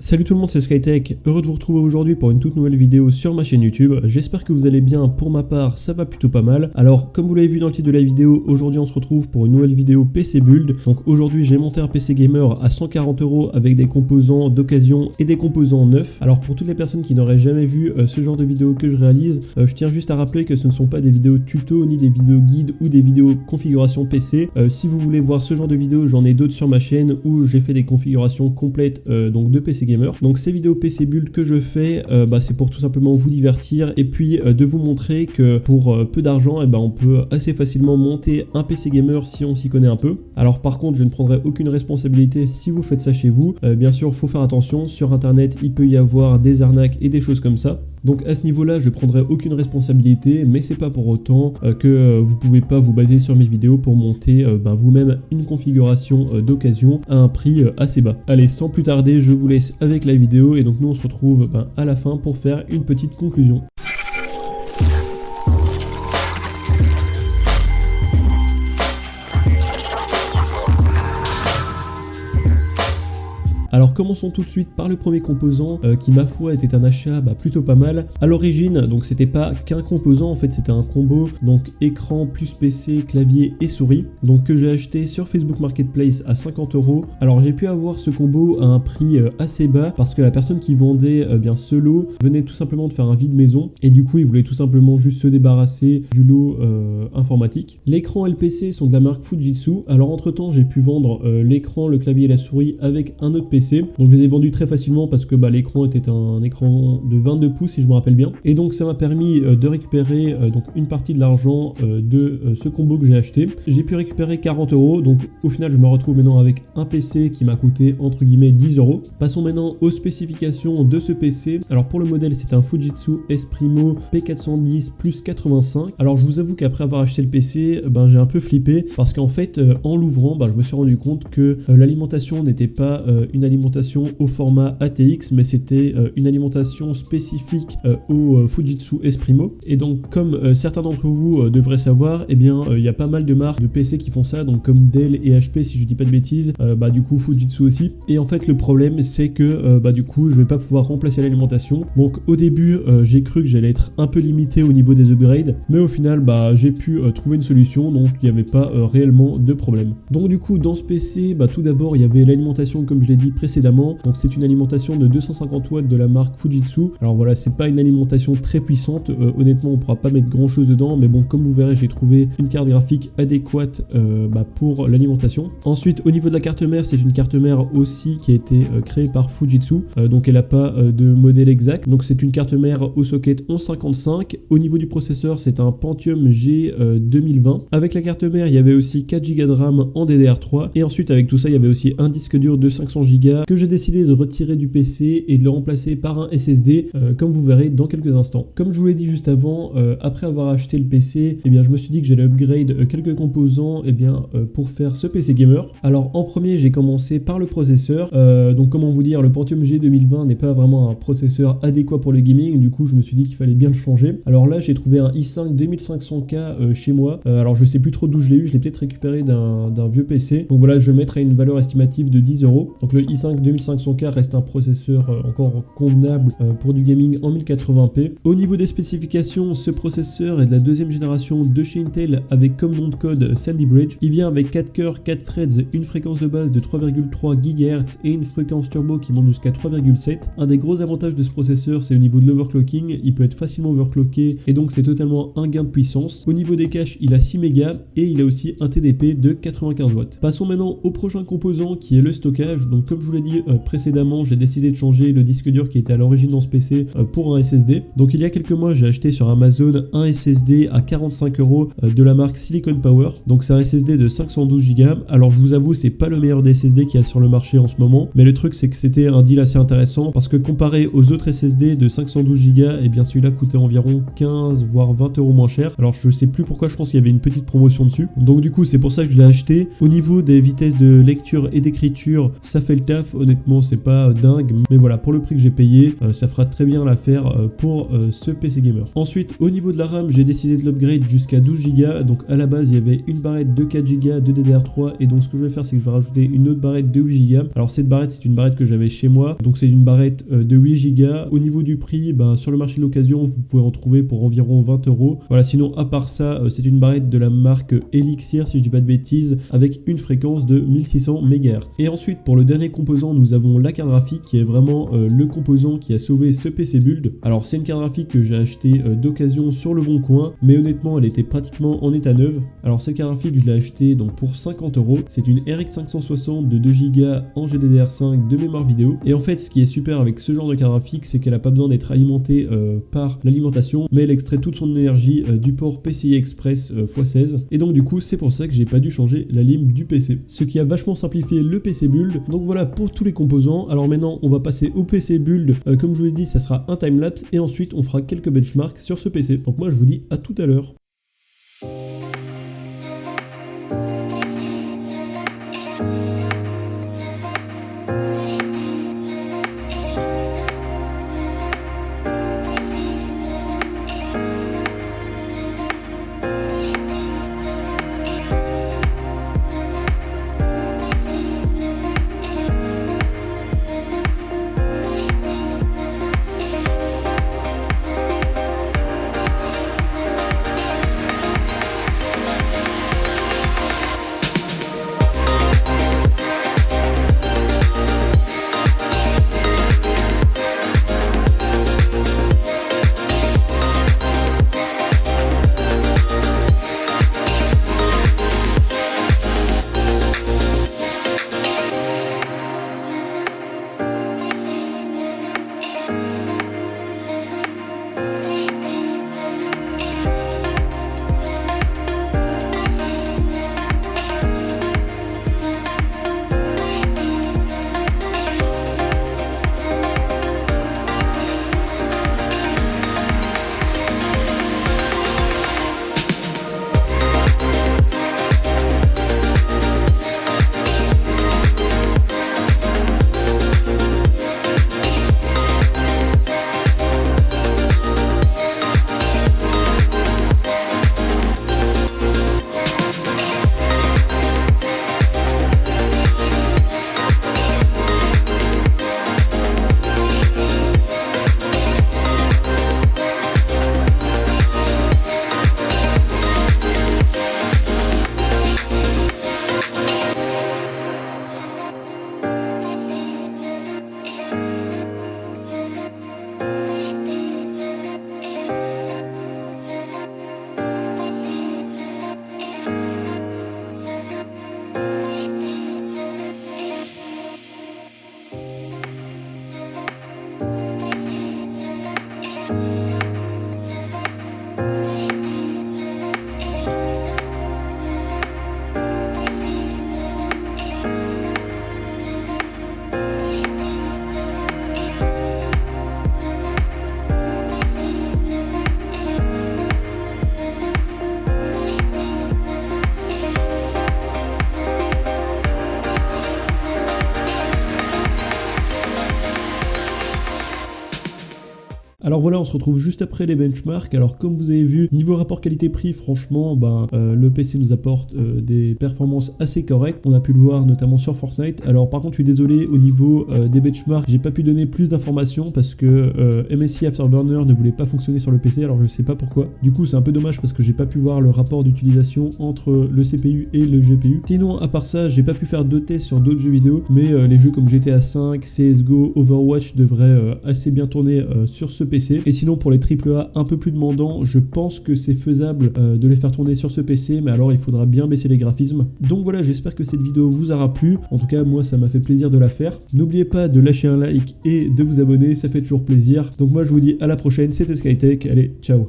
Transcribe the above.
Salut tout le monde, c'est Skytech, heureux de vous retrouver aujourd'hui pour une toute nouvelle vidéo sur ma chaîne YouTube. J'espère que vous allez bien, pour ma part ça va plutôt pas mal. Alors comme vous l'avez vu dans le titre de la vidéo, aujourd'hui on se retrouve pour une nouvelle vidéo PC Build. Donc aujourd'hui j'ai monté un PC gamer à 140 € avec des composants d'occasion et des composants neufs. Alors pour toutes les personnes qui n'auraient jamais vu ce genre de vidéo que je réalise, je tiens juste à rappeler que ce ne sont pas des vidéos tuto, ni des vidéos guides ou des vidéos configuration PC. Si vous voulez voir ce genre de vidéos, j'en ai d'autres sur ma chaîne où j'ai fait des configurations complètes donc de PC gamer. Donc ces vidéos PC Build que je fais, c'est pour tout simplement vous divertir et puis de vous montrer que pour peu d'argent, on peut assez facilement monter un PC gamer si on s'y connaît un peu. Alors par contre, je ne prendrai aucune responsabilité si vous faites ça chez vous. Bien sûr, faut faire attention, sur internet, il peut y avoir des arnaques et des choses comme ça. Donc à ce niveau-là, je prendrai aucune responsabilité, mais c'est pas pour autant que vous pouvez pas vous baser sur mes vidéos pour monter vous-même une configuration d'occasion à un prix assez bas. Allez, sans plus tarder, je vous laisse avec la vidéo et donc nous on se retrouve à la fin pour faire une petite conclusion. Alors commençons tout de suite par le premier composant qui ma foi était un achat plutôt pas mal. À l'origine, donc c'était pas qu'un composant, en fait c'était un combo, donc écran plus PC, clavier et souris, donc que j'ai acheté sur Facebook Marketplace à 50 €. Alors j'ai pu avoir ce combo à un prix assez bas parce que la personne qui vendait ce lot venait tout simplement de faire un vide maison et du coup il voulait tout simplement juste se débarrasser du lot informatique. L'écran et le PC sont de la marque Fujitsu. Alors entre temps j'ai pu vendre l'écran, le clavier et la souris avec un autre PC. Donc je les ai vendus très facilement parce que l'écran était un écran de 22 pouces si je me rappelle bien. Et donc ça m'a permis de récupérer donc une partie de l'argent de ce combo que j'ai acheté. J'ai pu récupérer 40 €. Donc au final je me retrouve maintenant avec un PC qui m'a coûté entre guillemets 10 €. Passons maintenant aux spécifications de ce PC. Alors pour le modèle c'est un Fujitsu S-Primo P410 plus 85. Alors je vous avoue qu'après avoir acheté le PC, j'ai un peu flippé parce qu'en fait en l'ouvrant je me suis rendu compte que l'alimentation n'était pas une alimentation au format ATX, mais c'était une alimentation spécifique au Fujitsu S-Primo. Et donc comme certains d'entre vous devraient savoir, il y a pas mal de marques de PC qui font ça, donc comme Dell et HP si je dis pas de bêtises, du coup Fujitsu aussi. Et en fait le problème c'est que du coup je vais pas pouvoir remplacer l'alimentation. Donc au début j'ai cru que j'allais être un peu limité au niveau des upgrades, mais au final j'ai pu trouver une solution, donc il n'y avait pas réellement de problème. Donc du coup dans ce PC, tout d'abord il y avait l'alimentation comme je l'ai dit précédemment, donc c'est une alimentation de 250 watts de la marque Fujitsu. Alors voilà, c'est pas une alimentation très puissante, honnêtement on pourra pas mettre grand chose dedans, mais bon comme vous verrez j'ai trouvé une carte graphique adéquate pour l'alimentation. Ensuite au niveau de la carte mère, c'est une carte mère aussi qui a été créée par Fujitsu, donc elle a pas de modèle exact, donc c'est une carte mère au socket 1155. Au niveau du processeur c'est un Pentium G 2020. Avec la carte mère il y avait aussi 4 Go de RAM en DDR3 et ensuite avec tout ça il y avait aussi un disque dur de 500 Go que j'ai décidé de retirer du PC et de le remplacer par un SSD comme vous verrez dans quelques instants. Comme je vous l'ai dit juste avant, après avoir acheté le PC, je me suis dit que j'allais upgrade quelques composants pour faire ce PC gamer. Alors en premier j'ai commencé par le processeur, donc comment vous dire, le Pentium G 2020 n'est pas vraiment un processeur adéquat pour le gaming, du coup je me suis dit qu'il fallait bien le changer. Alors là j'ai trouvé un i5 2500K chez moi, alors je sais plus trop d'où je l'ai eu, je l'ai peut-être récupéré d'un vieux PC, donc voilà je le mettrai une valeur estimative de 10 €. Donc le i5 2500K reste un processeur encore convenable pour du gaming en 1080p. Au niveau des spécifications, ce processeur est de la deuxième génération de chez Intel avec comme nom de code Sandy Bridge. Il vient avec 4 cœurs, 4 threads, une fréquence de base de 3,3 GHz et une fréquence turbo qui monte jusqu'à 3,7. Un des gros avantages de ce processeur, c'est au niveau de l'overclocking, il peut être facilement overclocké et donc c'est totalement un gain de puissance. Au niveau des caches, il a 6 mégas et il a aussi un TDP de 95 watts. Passons maintenant au prochain composant qui est le stockage. Donc comme je vous l'ai dit précédemment, j'ai décidé de changer le disque dur qui était à l'origine dans ce PC pour un SSD. Donc il y a quelques mois, j'ai acheté sur Amazon un SSD à 45 € de la marque Silicon Power. Donc c'est un SSD de 512 Go. Alors je vous avoue, c'est pas le meilleur des SSD qu'il y a sur le marché en ce moment, mais le truc c'est que c'était un deal assez intéressant parce que comparé aux autres SSD de 512 Go, celui-là coûtait environ 15 voire 20 € moins cher. Alors je sais plus pourquoi, je pense qu'il y avait une petite promotion dessus. Donc du coup, c'est pour ça que je l'ai acheté. Au niveau des vitesses de lecture et d'écriture, ça fait le taf. taf, honnêtement c'est pas dingue, mais voilà, pour le prix que j'ai payé, ça fera très bien l'affaire pour ce PC gamer. Ensuite, au niveau de la RAM, j'ai décidé de l'upgrade jusqu'à 12 Go, donc à la base il y avait une barrette de 4 Go de DDR3, et donc ce que je vais faire c'est que je vais rajouter une autre barrette de 8 Go. Alors cette barrette c'est une barrette que j'avais chez moi, donc c'est une barrette de 8 Go. Au niveau du prix, sur le marché de l'occasion, vous pouvez en trouver pour environ 20 €. Voilà, sinon à part ça, c'est une barrette de la marque Elixir, si je dis pas de bêtises, avec une fréquence de 1600 MHz. Et ensuite, pour le dernier composant, nous avons la carte graphique qui est vraiment le composant qui a sauvé ce PC build. Alors c'est une carte graphique que j'ai acheté d'occasion sur le bon coin, mais honnêtement elle était pratiquement en état neuve. Alors cette carte graphique je l'ai achetée donc pour 50 €. C'est une RX 560 de 2 Go en GDDR5 de mémoire vidéo. Et en fait ce qui est super avec ce genre de carte graphique, c'est qu'elle n'a pas besoin d'être alimentée par l'alimentation, mais elle extrait toute son énergie du port PCI Express x16. Et donc du coup c'est pour ça que j'ai pas dû changer la lime du PC, ce qui a vachement simplifié le PC build. Donc voilà pour tous les composants. Alors maintenant on va passer au PC build. Comme je vous l'ai dit, ça sera un timelapse et ensuite on fera quelques benchmarks sur ce PC. Donc moi je vous dis à tout à l'heure. Alors voilà, on se retrouve juste après les benchmarks. Alors comme vous avez vu, niveau rapport qualité-prix, franchement, le PC nous apporte des performances assez correctes. On a pu le voir notamment sur Fortnite. Alors par contre, je suis désolé, au niveau des benchmarks, j'ai pas pu donner plus d'informations parce que MSI Afterburner ne voulait pas fonctionner sur le PC. Alors je sais pas pourquoi. Du coup, c'est un peu dommage parce que j'ai pas pu voir le rapport d'utilisation entre le CPU et le GPU. Sinon, à part ça, j'ai pas pu faire de tests sur d'autres jeux vidéo, mais les jeux comme GTA 5, CSGO, Overwatch devraient assez bien tourner sur ce PC. Et sinon pour les AAA un peu plus demandants, je pense que c'est faisable de les faire tourner sur ce PC, mais alors il faudra bien baisser les graphismes. Donc voilà, j'espère que cette vidéo vous aura plu. En tout cas moi ça m'a fait plaisir de la faire. N'oubliez pas de lâcher un like et de vous abonner, ça fait toujours plaisir. Donc moi je vous dis à la prochaine, c'était SkyTech, allez ciao.